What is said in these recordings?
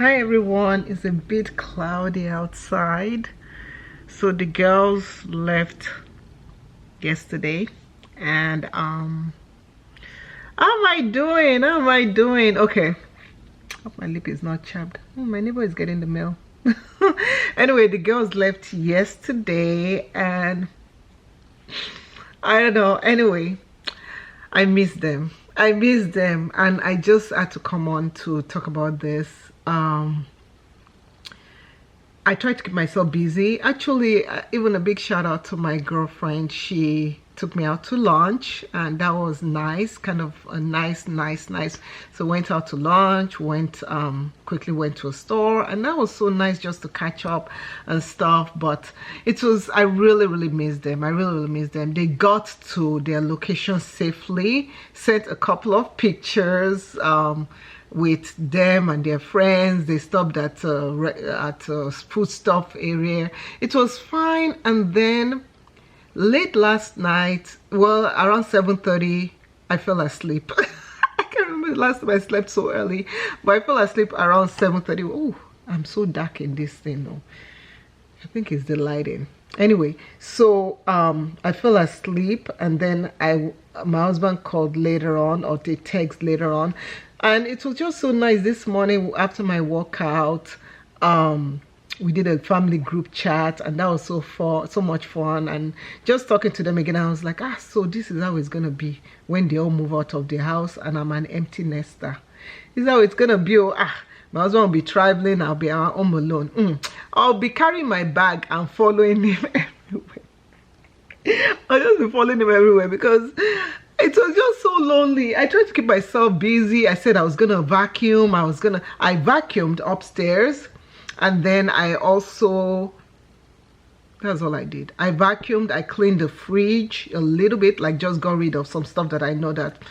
Hi everyone, it's a bit cloudy outside, so the girls left yesterday. And how am I doing? Okay, hope my lip is not chapped. Oh, my neighbor is getting the mail. Anyway, the girls left yesterday and I don't know. Anyway, I miss them, and I just had to come on to talk about this. I tried to keep myself busy. Actually, even a big shout out to my girlfriend. She took me out to lunch, and that was nice, kind of a nice. So went out to lunch, quickly went to a store, and that was so nice just to catch up and stuff. But I really missed them. I really missed them. They got to their location safely, sent a couple of pictures with them and their friends. They stopped at a food stuff area. It was fine. And then late last night, well, around 7:30, I fell asleep. I can't remember the last time I slept so early, but I fell asleep around 7:30. Oh, I'm so dark in this thing though. I think it's the lighting. Anyway, so I fell asleep, and then my husband called later on, or they text later on, and it was just so nice this morning after my workout. We did a family group chat, and that was so much fun. And just talking to them again, I was like, so this is how it's gonna be when they all move out of the house and I'm an empty nester. This is how it's gonna be. My husband will be traveling, I'll be home alone. I'll be carrying my bag and following him everywhere. I'll just be following him everywhere because it was just so lonely. I tried to keep myself busy. I said I was gonna vacuum. I vacuumed upstairs, and then that's all I did. I vacuumed, I cleaned the fridge a little bit, like just got rid of some stuff that I know that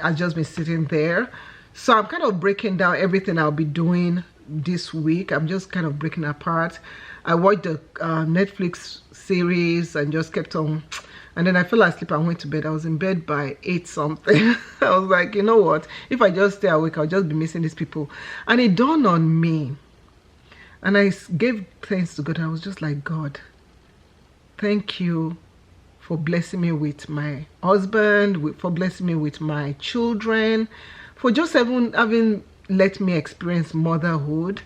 has just been sitting there. So I'm kind of breaking down everything I'll be doing this week. I'm just kind of breaking apart. I watched the Netflix series and just kept on, and then I fell asleep and went to bed. I was in bed by 8 something. I was like, you know what, if I just stay awake, I'll just be missing these people. And it dawned on me, and I gave thanks to God. I was just like, God, thank you for blessing me with my husband, for blessing me with my children, for just having let me experience motherhood.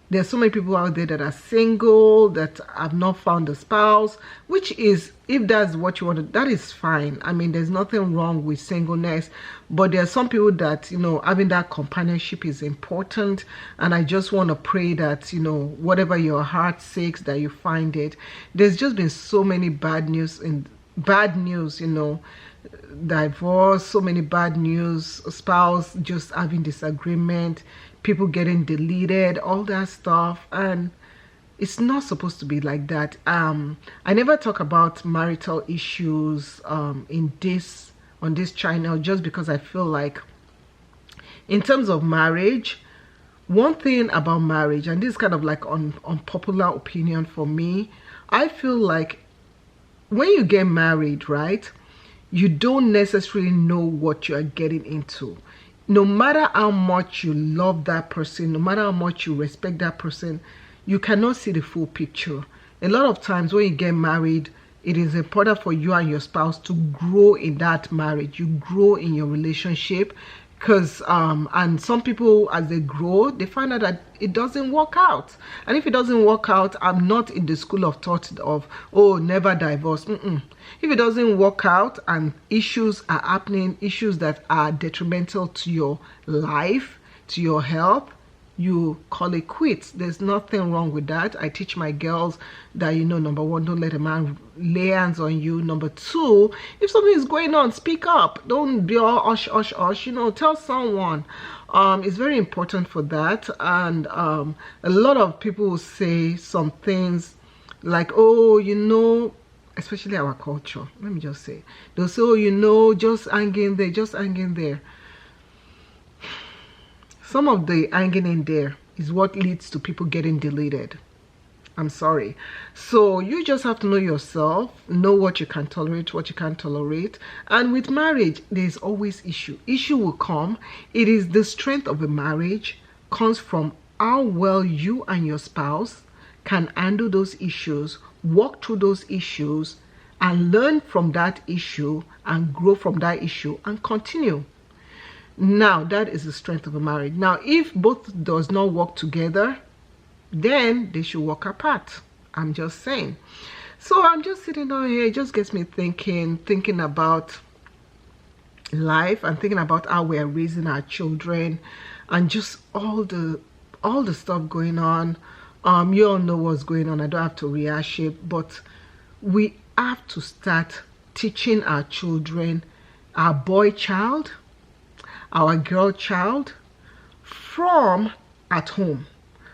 There's so many people out there that are single, that have not found a spouse, which is, if that's what you want, that is fine. I mean, there's nothing wrong with singleness, but there are some people that, having that companionship is important. And I just want to pray that, whatever your heart seeks, that you find it. There's just been so many bad news, divorce, so many bad news, spouse just having disagreement, people getting deleted, all that stuff. And it's not supposed to be like that. I never talk about marital issues on this channel, just because I feel like, in terms of marriage, one thing about marriage, and this is kind of like unpopular opinion for me, I feel like when you get married, right, you don't necessarily know what you are getting into. No matter how much you love that person, no matter how much you respect that person, you cannot see the full picture. A lot of times when you get married, it is important for you and your spouse to grow in that marriage. You grow in your relationship, because and some people, as they grow, they find out that it doesn't work out. And if it doesn't work out, I'm not in the school of thought of, oh, never divorce. If it doesn't work out and issues are happening, issues that are detrimental to your life, to your health, you call it quits. There's nothing wrong with that. I teach my girls that, number one, don't let a man lay hands on you. Number two, if something is going on, speak up. Don't be all hush. Tell someone. It's very important for that. And a lot of people will say some things like, oh, especially our culture. Let me just say, they'll say, oh, just hang in there, just hang in there. Some of the hanging in there is what leads to people getting deleted. I'm sorry. So you just have to know yourself, know what you can tolerate, what you can't tolerate. And with marriage, there's always issue. Issue will come. It is the strength of a marriage comes from how well you and your spouse can handle those issues, walk through those issues, and learn from that issue and grow from that issue and continue. Now, that is the strength of a marriage. Now, if both does not work together, then they should walk apart. I'm just saying. So I'm just sitting down here. It just gets me thinking about life and thinking about how we are raising our children and just all the stuff going on. You all know what's going on. I don't have to rehash it, but we have to start teaching our children, our boy child, our girl child, from at home,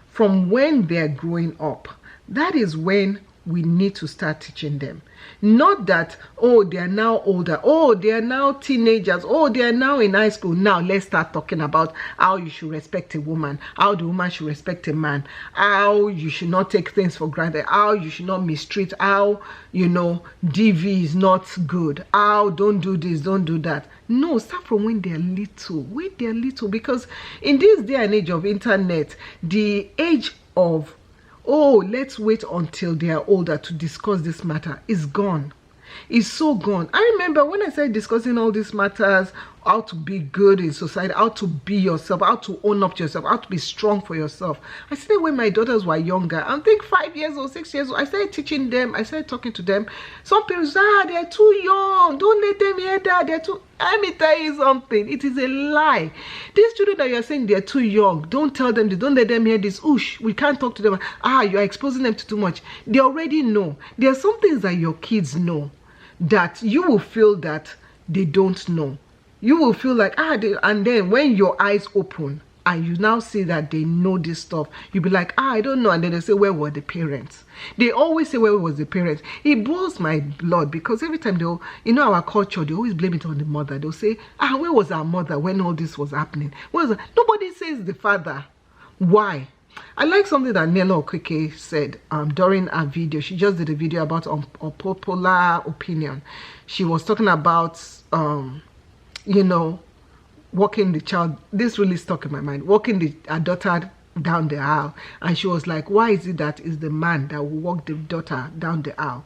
from when they're growing up. That is when we need to start teaching them. Not that, oh, they are now older, oh, they are now teenagers, oh, they are now in high school. Now let's start talking about how you should respect a woman, how the woman should respect a man, how you should not take things for granted, how you should not mistreat, how, you know, DV is not good, how don't do this, don't do that. No, start from when they're little, because in this day and age of internet, the age of, oh, let's wait until they are older to discuss this matter is gone. It's so gone. I remember when I started discussing all these matters, how to be good in society, how to be yourself, how to own up to yourself, how to be strong for yourself. I started when my daughters were younger. I think 5 years or 6 years old. I started teaching them. I started talking to them. Some parents, they're too young. Don't let them hear that. They're too. Let me tell you something. It is a lie. These children that you're saying they're too young, don't tell them. Don't let them hear this. Oosh, we can't talk to them. You're exposing them to too much. They already know. There are some things that your kids know that you will feel that they don't know. You will feel like, and then when your eyes open and you now see that they know this stuff, you'll be like, I don't know. And then they say, where were the parents? They always say, where was the parents? It boils my blood, because every time they'll, you know, our culture, they always blame it on the mother. They'll say, where was our mother when all this was happening? Nobody says the father. Why? I like something that Nelo Okeke said during her video. She just did a video about unpopular opinion. She was talking about, you know, walking the child. This really stuck in my mind. Walking her daughter down the aisle. And she was like, why is it that it's the man that will walk the daughter down the aisle?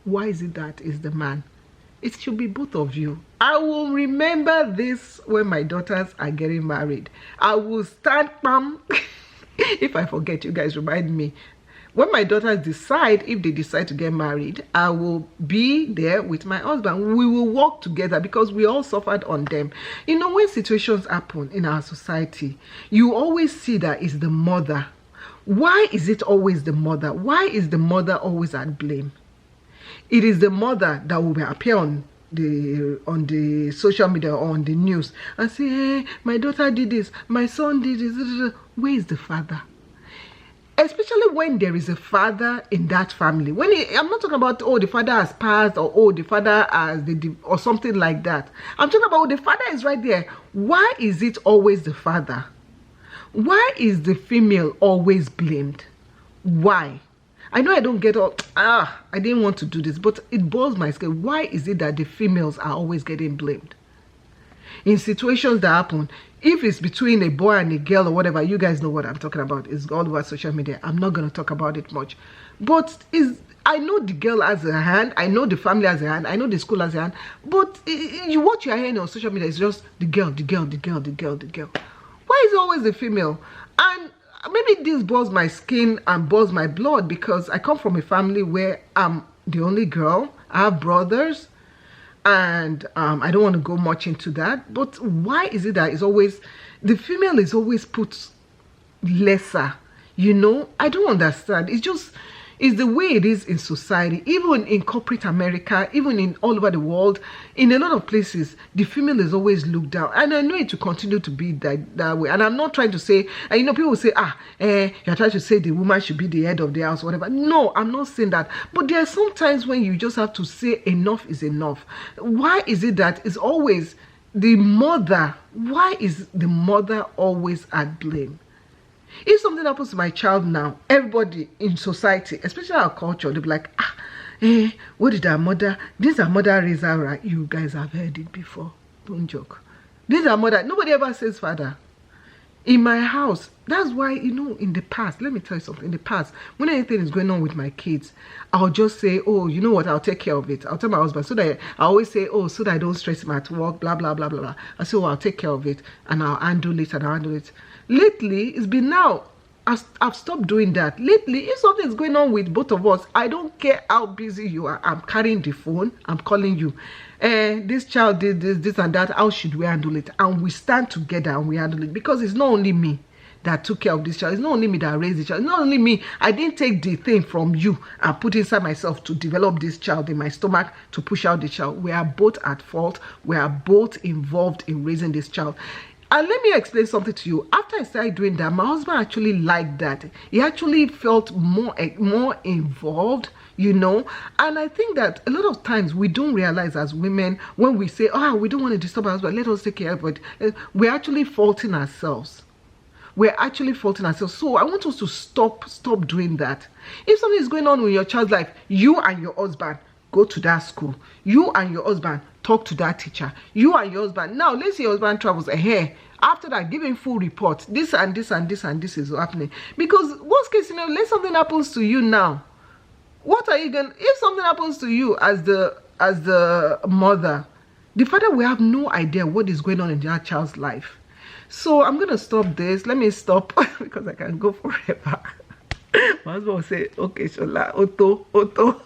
Why is it that it's the man? It should be both of you. I will remember this when my daughters are getting married. I will stand firm. If I forget, you guys remind me. When my daughters decide, if they decide to get married, I will be there with my husband. We will work together, because we all suffered on them. You know, when situations happen in our society, you always see that it's the mother. Why is it always the mother? Why is the mother always at blame? It is the mother that will appear on the social media or on the news and say, hey, my daughter did this, my son did this. Where is the father? Especially when there is a father in that family. I'm not talking about, oh, the father has passed, or oh, the father has or something like that. I'm talking about, the father is right there. Why is it always the father? Why is the female always blamed? Why? I know I don't get all, I didn't want to do this, but it boils my skin. Why is it that the females are always getting blamed? In situations that happen, if it's between a boy and a girl or whatever, you guys know what I'm talking about. It's all over social media. I'm not going to talk about it much. But I know the girl has a hand. I know the family has a hand. I know the school has a hand. But what you are hearing on social media is just the girl, the girl, the girl, the girl, the girl. Why is it always the female? And maybe this boils my skin and boils my blood, because I come from a family where I'm the only girl. I have brothers, and I don't want to go much into that. But why is it that it's always the female is always put lesser? You know, I don't understand. It's the way it is in society, even in corporate America, even in all over the world. In a lot of places, the female is always looked down. And I know it will continue to be that way. And I'm not trying to say, and you know, people say, you're trying to say the woman should be the head of the house, whatever. No, I'm not saying that. But there are some times when you just have to say enough is enough. Why is it that it's always the mother? Why is the mother always at blame? If something happens to my child now, everybody in society, especially our culture, they'll be like, what did our mother, this our mother raise her right? You guys have heard it before. Don't joke. This our mother. Nobody ever says father. in my house. That's why, you know, in the past, let me tell you something. In the past, when anything is going on with my kids, I'll just say, oh, you know what, I'll take care of it. I'll tell my husband, so that I always say, oh, so that I don't stress him at work, blah blah blah blah blah. I say, oh, I'll take care of it, and I'll handle it, and I'll handle it. Lately, it's been now, I've stopped doing that. Lately, if something is going on with both of us, I don't care how busy you are. I'm carrying the phone, I'm calling you. This child did this and that. How should we handle it? And we stand together and we handle it, because it's not only me that took care of this child. It's not only me that raised the child. It's not only me. I didn't take the thing from you and put inside myself to develop this child in my stomach to push out the child. We are both at fault. We are both involved in raising this child. And let me explain something to you. After I started doing that, my husband actually liked that. He actually felt more involved, you know. And I think that a lot of times we don't realize as women, when we say, oh, we don't want to disturb our husband, let us take care of it, we're actually faulting ourselves. We're actually faulting ourselves. So I want us to stop doing that. If something is going on with your child's life, you and your husband go to that school. You and your husband talk to that teacher. You and your husband. Now, let's say your husband travels ahead. After that, give him full report. This and this and this and this is happening. Because worst case scenario, let something happens to you now. What are you going? If something happens to you as the mother, the father will have no idea what is going on in that child's life. So I'm gonna stop this. Let me stop because I can go forever. My husband will say, okay, Shola, Otto,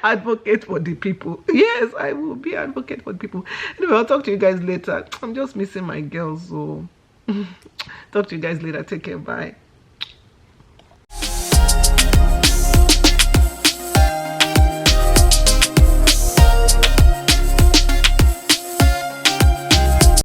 advocate for the people. Yes, I will be advocate for the people. Anyway, I'll talk to you guys later. I'm just missing my girls, so talk to you guys later. Take care. Bye.